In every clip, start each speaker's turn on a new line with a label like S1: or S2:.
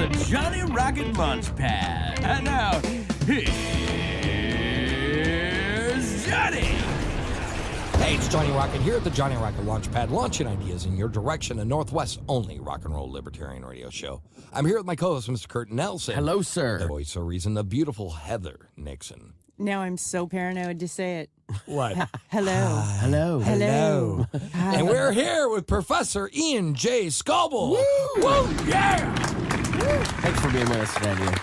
S1: the Johnny Rocket Launchpad. And now, here's Johnny.
S2: Hey, it's Johnny Rocket here at the Johnny Rocket Launchpad, launching ideas in your direction, a Northwest's only rock and roll libertarian radio show. I'm here with my co-host, Mr. Kurt Nelson.
S3: Hello, sir.
S2: The voice of reason, the beautiful Heather Nixon.
S4: Now I'm so paranoid to say it.
S2: What?
S4: Hello.
S3: Hello.
S4: Hello. Hi.
S2: And we're here with Professor Aeon J. Skoble. Woo! Woo! Yeah!
S3: Thanks for being with us today, dude.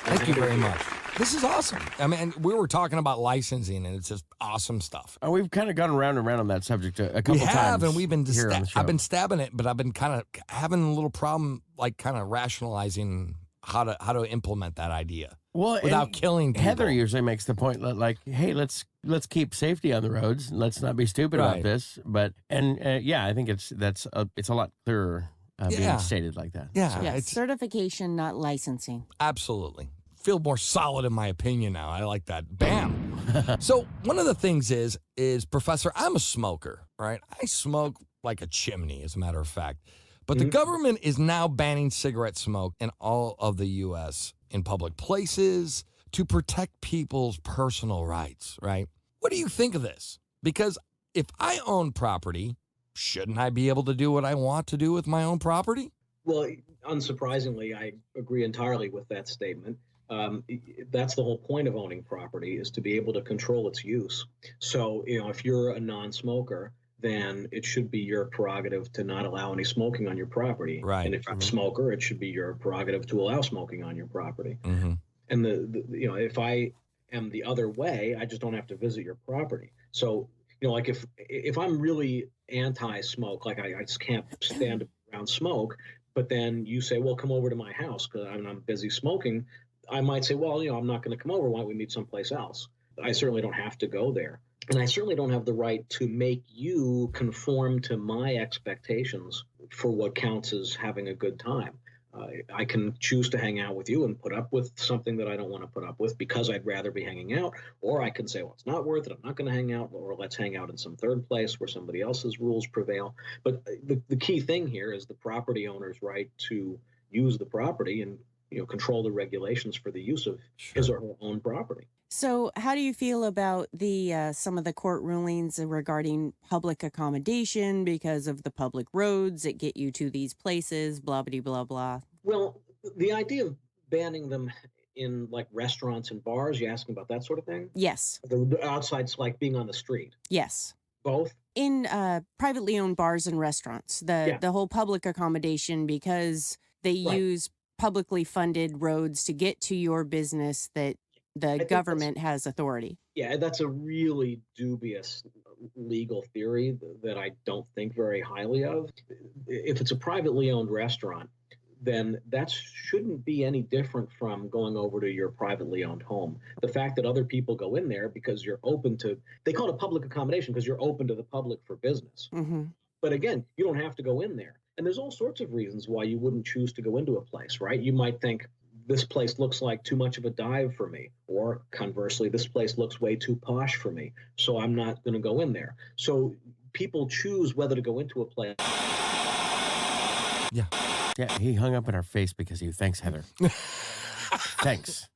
S2: Thank you very much. This is awesome. I mean, we were talking about licensing, and it's just awesome stuff.
S3: We've kind of gone around and around on that subject a couple times.
S2: We have, and we've been
S3: here on the show.
S2: I've been stabbing it, but I've been kind of having a little problem, like kind of rationalizing how to implement that idea without killing people.
S3: Heather usually makes the point like, "Hey, let's keep safety on the roads. Let's not be stupid about this." But yeah, I think it's a lot clearer being stated like that.
S2: Yeah,
S3: So.
S4: Yes, certification, not licensing.
S2: Absolutely. Feel more solid in my opinion now. I like that. Bam. So one of the things is Professor, I'm a smoker, right? I smoke like a chimney, as a matter of fact. But the government is now banning cigarette smoke in all of the U.S. in public places to protect people's personal rights, right? What do you think of this? Because if I own property, shouldn't I be able to do what I want to do with my own property?
S5: Well, unsurprisingly, I agree entirely with that statement. That's the whole point of owning property, is to be able to control its use. So, if you're a non-smoker, then it should be your prerogative to not allow any smoking on your property.
S2: Right.
S5: And if you're a smoker, it should be your prerogative to allow smoking on your property.
S2: Mm-hmm.
S5: And if I am the other way, I just don't have to visit your property. So, like if I'm really anti-smoke, like I just can't stand around smoke, but then you say, well, come over to my house because I'm busy smoking. I might say, well, I'm not going to come over. Why don't we meet someplace else? I certainly don't have to go there. And I certainly don't have the right to make you conform to my expectations for what counts as having a good time. I can choose to hang out with you and put up with something that I don't want to put up with because I'd rather be hanging out. Or I can say, well, it's not worth it. I'm not going to hang out. Or let's hang out in some third place where somebody else's rules prevail. But the key thing here is the property owner's right to use the property and control the regulations for the use of his or her own property.
S4: So how do you feel about the some of the court rulings regarding public accommodation because of the public roads that get you to these places, blah, blah, blah, blah?
S5: Well, the idea of banning them in like restaurants and bars, you asking about that sort of thing?
S4: Yes.
S5: The outside's like being on the street.
S4: Yes.
S5: Both?
S4: In privately owned bars and restaurants, the whole public accommodation, because they use publicly funded roads to get to your business that the government has authority. Yeah,
S5: that's a really dubious legal theory that I don't think very highly of. If it's a privately owned restaurant, then that shouldn't be any different from going over to your privately owned home. The fact that other people go in there because you're open to, they call it public accommodation because you're open to the public for business.
S4: Mm-hmm.
S5: But again, you don't have to go in there. And there's all sorts of reasons why you wouldn't choose to go into a place, right? You might think, this place looks like too much of a dive for me. Or conversely, this place looks way too posh for me, so I'm not going to go in there. So people choose whether to go into a place.
S3: Yeah, he hung up in our face because thanks, Heather. Thanks.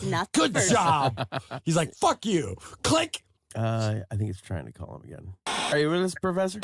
S4: Not
S2: good job. He's like, fuck you. Click.
S3: I think it's trying to call him again. Are you with us, Professor?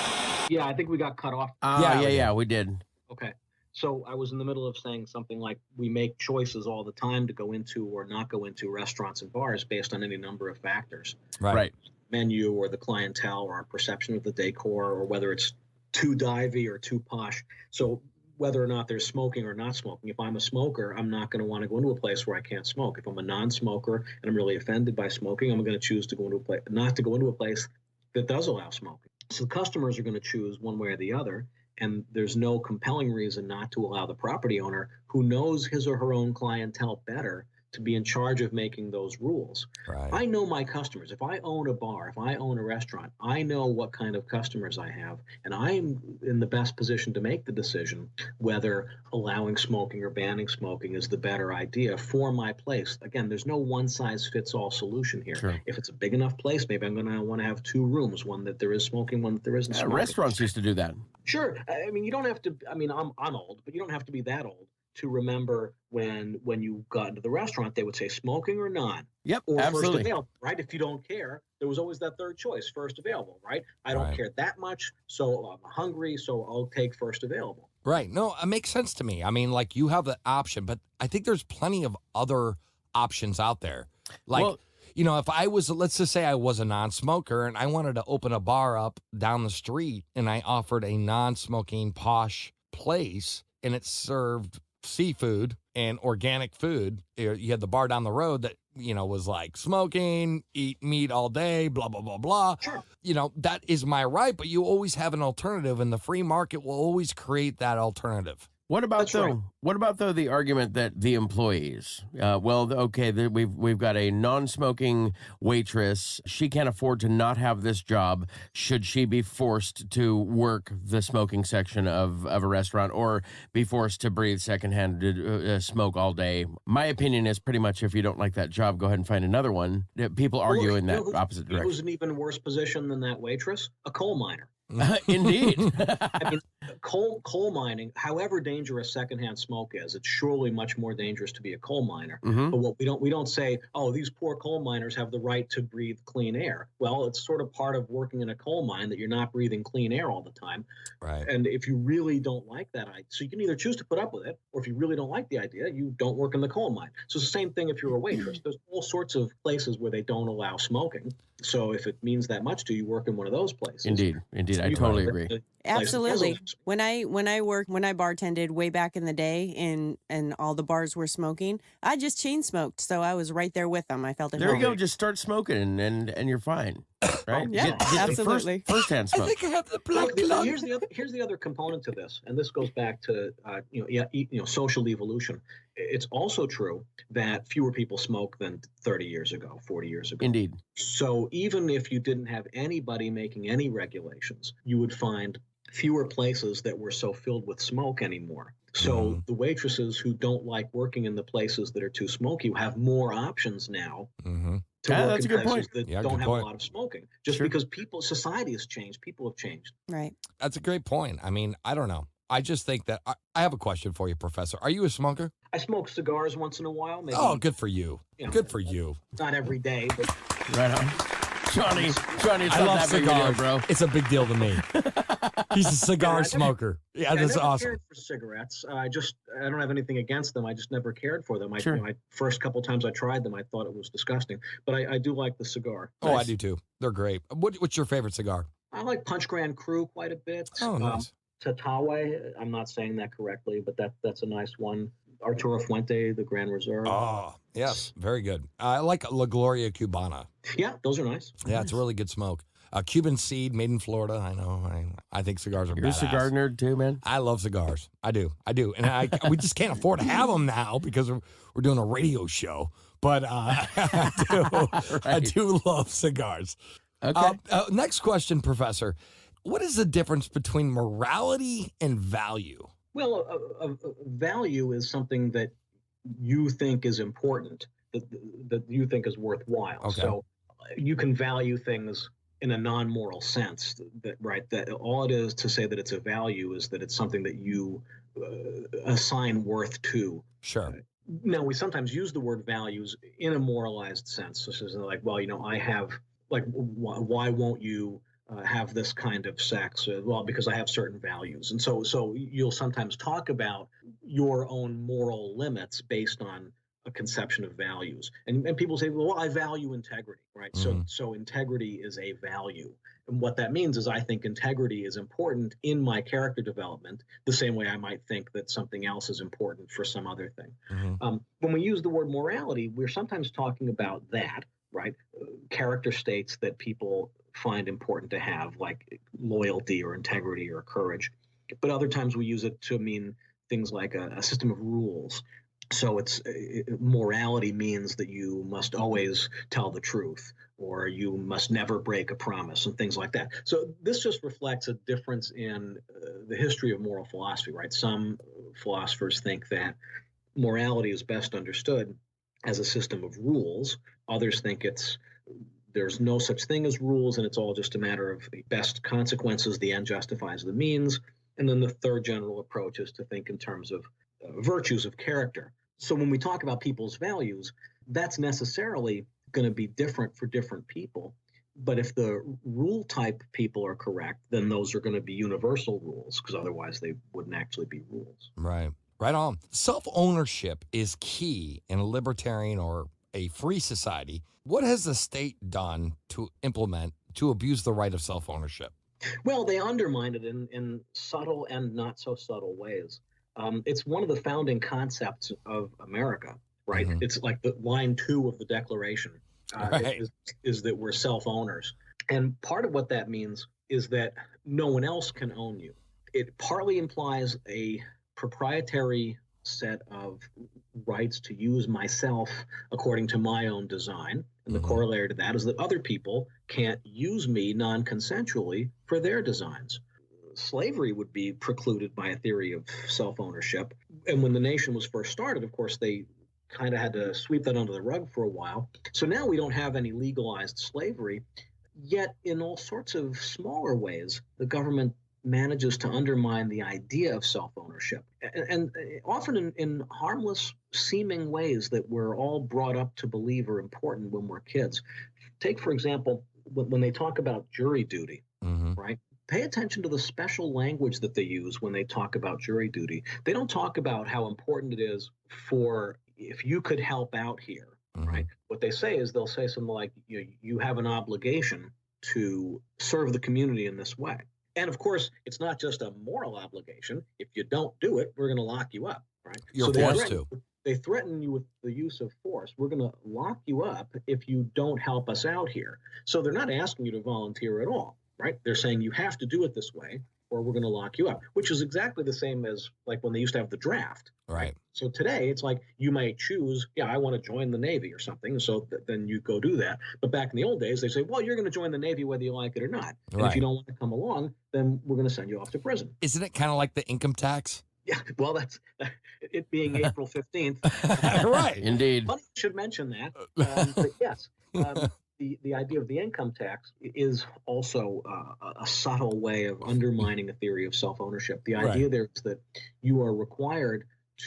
S5: Yeah, I think we got cut off.
S3: Yeah, we did.
S5: Okay. So I was in the middle of saying something like we make choices all the time to go into or not go into restaurants and bars based on any number of factors.
S3: Right.
S5: Menu or the clientele or our perception of the decor or whether it's too divey or too posh. So whether or not there's smoking or not smoking. If I'm a smoker, I'm not going to want to go into a place where I can't smoke. If I'm a non-smoker and I'm really offended by smoking, I'm going to choose to go into a place, not to go into a place that does allow smoking. So customers are going to choose one way or the other. And there's no compelling reason not to allow the property owner who knows his or her own clientele better to be in charge of making those rules.
S2: Right.
S5: I know my customers. If I own a bar, if I own a restaurant, I know what kind of customers I have, and I'm in the best position to make the decision whether allowing smoking or banning smoking is the better idea for my place. Again, there's no one-size-fits-all solution here.
S3: Sure.
S5: If it's a big enough place, maybe I'm going to want to have 2 rooms, one that there is smoking, one that there isn't smoking.
S3: Restaurants used to do that.
S5: Sure. I mean, you don't have to. I mean, I'm old, but you don't have to be that old to remember when you got into the restaurant, they would say smoking or non.
S3: Yep,
S5: or
S3: absolutely.
S5: First available, right? If you don't care, there was always that third choice, first available, right? I don't care that much, so I'm hungry, so I'll take first available.
S2: Right. No, it makes sense to me. I mean, like, you have the option, but I think there's plenty of other options out there. Like,
S3: Well,
S2: you know, if I was, let's just say I was a non-smoker and I wanted to open a bar up down the street and I offered a non-smoking posh place and it served seafood and organic food. You had the bar down the road that, you know, was like smoking, eat meat all day, blah, blah, blah, blah.
S5: Sure.
S2: You know, that is my right, but you always have an alternative, and the free market will always create that alternative.
S3: What about
S5: That's right.
S3: What about the argument that the employees? We've got a non-smoking waitress. She can't afford to not have this job. Should she be forced to work the smoking section of a restaurant, or be forced to breathe secondhand smoke all day? My opinion is pretty much, if you don't like that job, go ahead and find another one. People argue in that opposite direction.
S5: Who's an even worse position than that waitress? A coal miner.
S3: Indeed.
S5: I mean, coal mining, however dangerous secondhand smoke is, it's surely much more dangerous to be a coal miner.
S3: Mhm.
S5: But what we don't say, oh, these poor coal miners have the right to breathe clean air. Well, it's sort of part of working in a coal mine that you're not breathing clean air all the time.
S2: Right.
S5: And if you really don't like that idea, so you can either choose to put up with it, or if you really don't like the idea, you don't work in the coal mine. So it's the same thing if you're a waitress. There's all sorts of places where they don't allow smoking. So if it means that much to you, work in one of those places.
S3: Indeed. I totally agree.
S4: Absolutely. When I bartended way back in the day and all the bars were smoking, I just chain smoked. So I was right there with them. I felt at
S3: There
S4: home.
S3: you go. Just start smoking and you're fine. Right?
S4: Yeah,
S3: Get the
S4: absolutely.
S3: First-hand
S2: I
S3: smoke.
S2: think I have the black
S5: Look,
S2: lung.
S5: here's the other component to this, and this goes back to social evolution. It's also true that fewer people smoke than 30 years ago, 40 years ago.
S3: Indeed.
S5: So even if you didn't have anybody making any regulations, you would find fewer places that were so filled with smoke anymore. So the waitresses who don't like working in the places that are too smoky have more options now
S2: Mm-hmm.
S5: to
S3: Yeah,
S5: work
S3: that's
S5: in
S3: a good
S5: places
S3: point.
S5: that
S2: Yeah,
S5: don't
S2: good
S5: have
S2: point.
S5: a lot of smoking. Just
S3: Sure.
S5: because society has changed, people have changed.
S4: Right.
S2: That's a great point. I mean, I don't know. I just think that I have a question for you, Professor. Are you a smoker?
S5: I smoke cigars once in a while. Maybe,
S2: Oh, good for you.
S5: you know,
S2: Good for you.
S5: not every day, but
S3: Right on. Johnny, it's
S2: I
S3: not
S2: love
S3: that big a deal,
S2: cigars,
S3: bro.
S2: It's a big deal to me. He's a cigar
S5: I never-
S2: smoker. Yeah,
S5: I
S2: that's
S5: never
S2: awesome.
S5: cared for cigarettes. I don't have anything against them. I just never cared for them.
S3: Sure.
S5: I first couple times I tried them, I thought it was disgusting. But I do like the cigar.
S2: Oh, I
S3: Nice.
S2: do too. They're great. What's your favorite cigar?
S5: I like Punch Grand Cru quite a bit.
S2: Oh, nice.
S5: Tatawe, I'm not saying that correctly, but that's a nice one. Arturo Fuente, the Grand Reserve.
S2: Oh, yes. Very good. I like La Gloria Cubana.
S5: Yeah, those are nice.
S2: Yeah, it's a really good smoke. Cuban seed made in Florida. I know. I think cigars are
S3: You're a
S2: badass.
S3: cigar nerd too, man.
S2: I love cigars. I do. And we just can't afford to have them now because we're doing a radio show. But I do love cigars.
S3: Okay.
S2: Next question, Professor. What is the difference between morality and value?
S5: Well, a value is something that you think is important, that you think is worthwhile.
S2: Okay.
S5: So you can value things in a non-moral sense. That all it is to say that it's a value is that it's something that you assign worth to.
S2: Sure.
S5: Now, we sometimes use the word values in a moralized sense. This is like, well, I have, like, why won't you have this kind of sex? Well, because I have certain values. And so you'll sometimes talk about your own moral limits based on a conception of values. And people say, well, I value integrity, right?
S2: Mhm.
S5: So integrity is a value. And what that means is I think integrity is important in my character development, the same way I might think that something else is important for some other thing.
S2: Mhm.
S5: When we use the word morality, we're sometimes talking about that, right? Character states that people find important to have, like loyalty or integrity or courage. But other times we use it to mean things like a system of rules. So morality means that you must always tell the truth, or you must never break a promise, and things like that. So this just reflects a difference in the history of moral philosophy, right? Some philosophers think that morality is best understood as a system of rules. Others think there's no such thing as rules, and it's all just a matter of the best consequences. The end justifies the means. And then the third general approach is to think in terms of virtues of character. So when we talk about people's values, that's necessarily going to be different for different people. But if the rule type people are correct, then those are going to be universal rules, because otherwise they wouldn't actually be rules.
S2: Right. Right on. Self-ownership is key in a libertarian or a free society. What has the state done to implement to abuse the right of self-ownership?
S5: Well, they undermine it in subtle and not so subtle ways. It's one of the founding concepts of America, right?
S2: Mhm.
S5: It's like the line 2 of the Declaration
S2: Right.
S5: is that we're self-owners. And part of what that means is that no one else can own you. It partly implies a proprietary set of rights to use myself according to my own design. And the
S2: Mhm.
S5: corollary to that is that other people can't use me non-consensually for their designs. Slavery would be precluded by a theory of self-ownership. And when the nation was first started, of course, they kind of had to sweep that under the rug for a while. So now we don't have any legalized slavery, yet in all sorts of smaller ways, the government manages to undermine the idea of self-ownership, and often in harmless seeming ways that we're all brought up to believe are important when we're kids. Take, for example, when they talk about jury duty,
S2: Mhm.
S5: right? Pay attention to the special language that they use when they talk about jury duty. They don't talk about how important it is for if you could help out here, right?
S2: Mhm.
S5: What they say is they'll say something like, you have an obligation to serve the community in this way. And of course, it's not just a moral obligation. If you don't do it, we're going to lock you up, right?
S2: You're
S5: So
S2: forced to.
S5: they threaten you with the use of force. We're going to lock you up if you don't help us out here. So they're not asking you to volunteer at all, right? They're saying you have to do it this way or we're going to lock you up, which is exactly the same as like when they used to have the draft.
S2: Right.
S5: So today it's like you might choose, I want to join the Navy or something. So then you go do that. But back in the old days, they say, well, you're going to join the Navy whether you like it or not. And if
S2: Right.
S5: you don't want to come along, then we're going to send you off to prison.
S2: Isn't it kind of like the income tax?
S5: Yeah, well, that's it being April 15th.
S2: Right.
S3: Indeed.
S5: Funny you should mention that. But yes, the idea of the income tax is also a subtle way of undermining a theory of self-ownership. The idea there is that you are required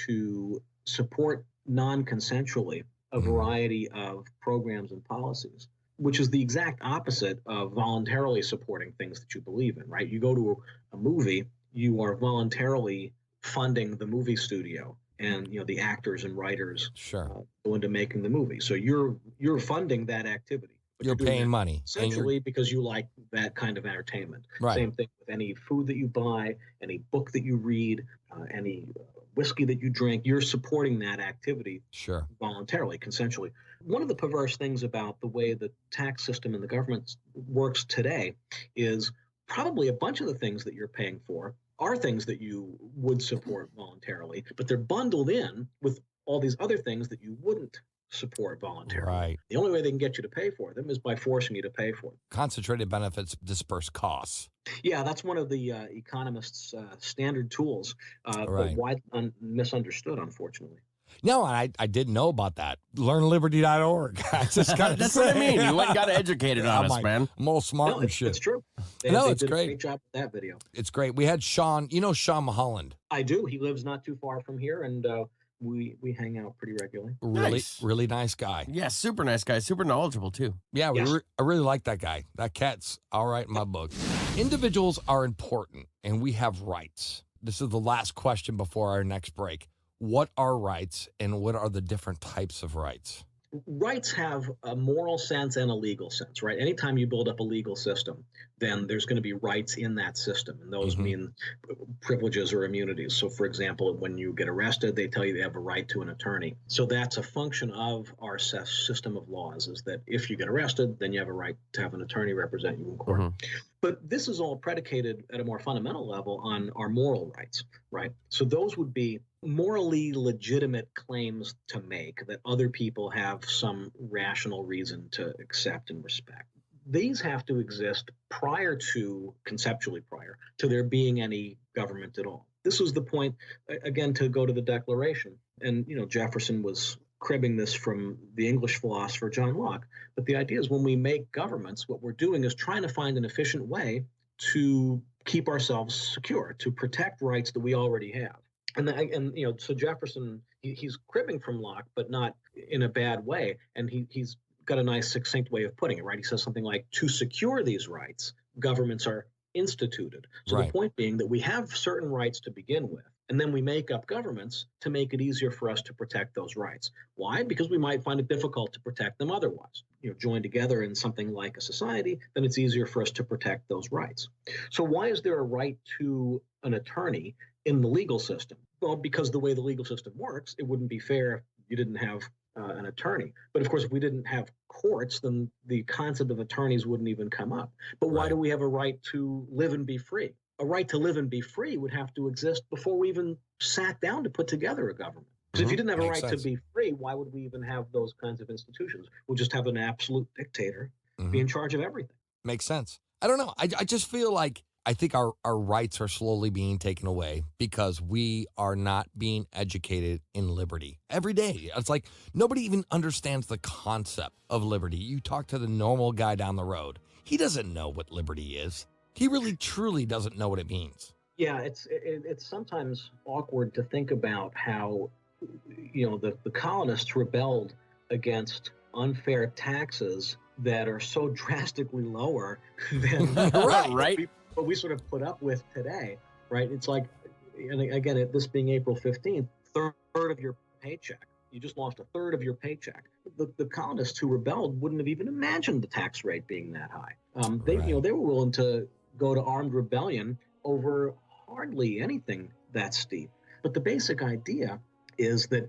S5: to support non-consensually a variety of programs and policies, which is the exact opposite of voluntarily supporting things that you believe in, right? You go to a movie, you are voluntarily funding the movie studio and the actors and writers
S2: Sure.
S5: go into making the movie. So you're funding that activity. But
S2: You're
S5: doing
S2: paying
S5: that
S2: money.
S5: essentially because you like that kind of entertainment.
S2: Right.
S5: Same thing with any food that you buy, any book that you read, any whiskey that you drink. You're supporting that activity
S2: Sure.
S5: voluntarily, consensually. One of the perverse things about the way the tax system in the government works today is probably a bunch of the things that you're paying for are things that you would support voluntarily, but they're bundled in with all these other things that you wouldn't support voluntarily.
S2: Right.
S5: The only way they can get you to pay for them is by forcing you to pay for them.
S2: Concentrated benefits disperse costs.
S5: Yeah, that's one of the economists' standard tools,
S2: Right.
S5: but widely misunderstood, unfortunately.
S2: No, I didn't know about that. LearnLiberty.org. I just got
S3: That's what I mean. You went and got educated on us, man.
S2: I'm all smart
S5: No,
S2: and
S5: it's
S2: shit.
S5: true. They
S2: It's
S5: did
S2: great.
S5: a great job with that video.
S2: It's great. We had Sean, Sean Mulholland.
S5: I do. He lives not too far from here, and we hang out pretty regularly.
S3: Nice.
S2: Really nice guy.
S3: Yeah, super nice guy. Super knowledgeable, too.
S2: Yeah,
S5: Yes.
S2: I really like that guy. That cat's all right in my book. Individuals are important, and we have rights. This is the last question before our next break. What are rights, and what are the different types of rights?
S5: Rights have a moral sense and a legal sense, right? Anytime you build up a legal system, then there's going to be rights in that system, and those mean privileges or immunities. So, for example, when you get arrested, they tell you they have a right to an attorney. So that's a function of our system of laws, is that if you get arrested, then you have a right to have an attorney represent you in court. But this is all predicated at a more fundamental level on our moral rights, right? So those would be morally legitimate claims to make that other people have some rational reason to accept and respect. These have to exist conceptually prior to there being any government at all. This was the point, again, to go to the Declaration. And, Jefferson was cribbing this from the English philosopher John Locke. But the idea is when we make governments, what we're doing is trying to find an efficient way to keep ourselves secure, to protect rights that we already have. So Jefferson, he's cribbing from Locke, but not in a bad way. And he's got a nice succinct way of putting it, right? He says something like, to secure these rights, governments are instituted. So
S2: Right.
S5: the point being that we have certain rights to begin with, and then we make up governments to make it easier for us to protect those rights. Why? Because we might find it difficult to protect them otherwise. Joined together in something like a society, then it's easier for us to protect those rights. So why is there a right to an attorney in the legal system? Well, because the way the legal system works, it wouldn't be fair if you didn't have an attorney. But of course, if we didn't have courts, then the concept of attorneys wouldn't even come up. But why
S2: Right.
S5: do we have a right to live and be free? A right to live and be free would have to exist before we even sat down to put together a government. Because if you didn't have a
S2: Makes
S5: right
S2: sense.
S5: to be free, why would we even have those kinds of institutions? We'll just have an absolute dictator be
S2: Mhm.
S5: in charge of everything.
S2: Makes sense. I don't know. I just feel like I think our rights are slowly being taken away because we are not being educated in liberty every day. It's like nobody even understands the concept of liberty. You talk to the normal guy down the road. He doesn't know what liberty is. He really, truly doesn't know what it means.
S5: Yeah, it's sometimes awkward to think about how, the colonists rebelled against unfair taxes that are so drastically lower than
S3: Right.
S5: what we sort of put up with today, right? It's like, and again, this being April 15th, third of your paycheck. You just lost a third of your paycheck. The colonists who rebelled wouldn't have even imagined the tax rate being that high. They were willing to go to armed rebellion over hardly anything that steep. But the basic idea is that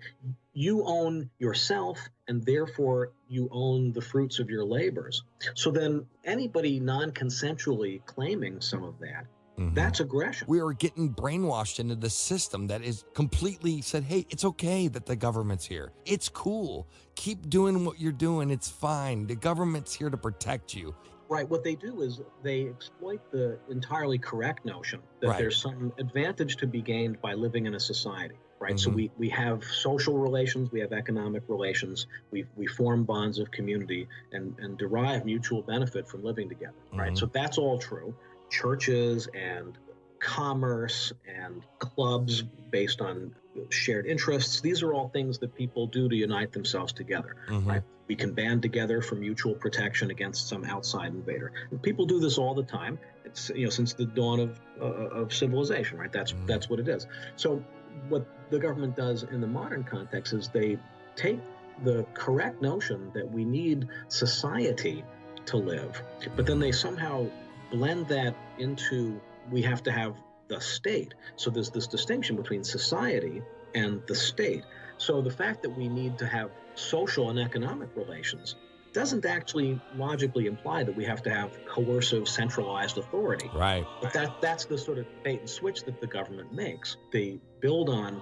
S5: you own yourself and therefore you own the fruits of your labors. So then anybody non-consensually claiming some of that, that's aggression.
S2: We are getting brainwashed into the system that is completely said, hey, it's okay that the government's here. It's cool. Keep doing what you're doing. It's fine. The government's here to protect you.
S5: Right. What they do is they exploit the entirely correct notion that
S2: Right.
S5: there's some advantage to be gained by living in a society. Right. So we have social relations, we have economic relations, we form bonds of community and derive mutual benefit from living together. Right. So that's all true. Churches and commerce and clubs based on shared interests, these are all things that people do to unite themselves together. Right. We can band together for mutual protection against some outside invader. And people do this all the time. It's since the dawn of civilization, right? That's what it is. So what the government does in the modern context is they take the correct notion that we need society to live, but then they somehow blend that into we have to have the state. So there's this distinction between society and the state. So the fact that we need to have social and economic relations doesn't actually logically imply that we have to have coercive centralized authority.
S2: Right.
S5: But that's the sort of bait and switch that the government makes. They build on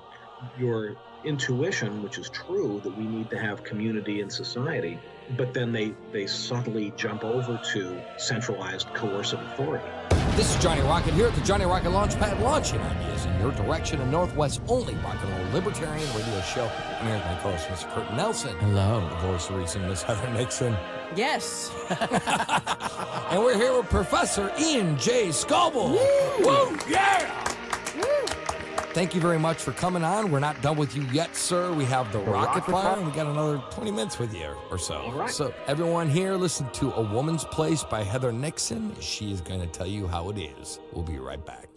S5: your intuition, which is true, that we need to have community and society, but then they subtly jump over to centralized coercive authority.
S2: This is Johnny Rocket here at the Johnny Rocket Launchpad, launching ideas in your direction, a Northwest only rock and roll libertarian radio show. I'm here with my co-host, Mr. Curtin Nelson.
S3: Hello.
S2: The voice of reason, Miss Heather Nixon.
S4: Yes.
S2: And we're here with Professor Aeon J. Skoble.
S1: Woo! Yeah!
S2: Thank you very much for coming on. We're not done with you yet, sir. We have the rocket fire, and we got another 20 minutes with you or so.
S5: All right.
S2: So everyone here, listen to A Woman's Place by Heather Nixon. She is going to tell you how it is. We'll be right back.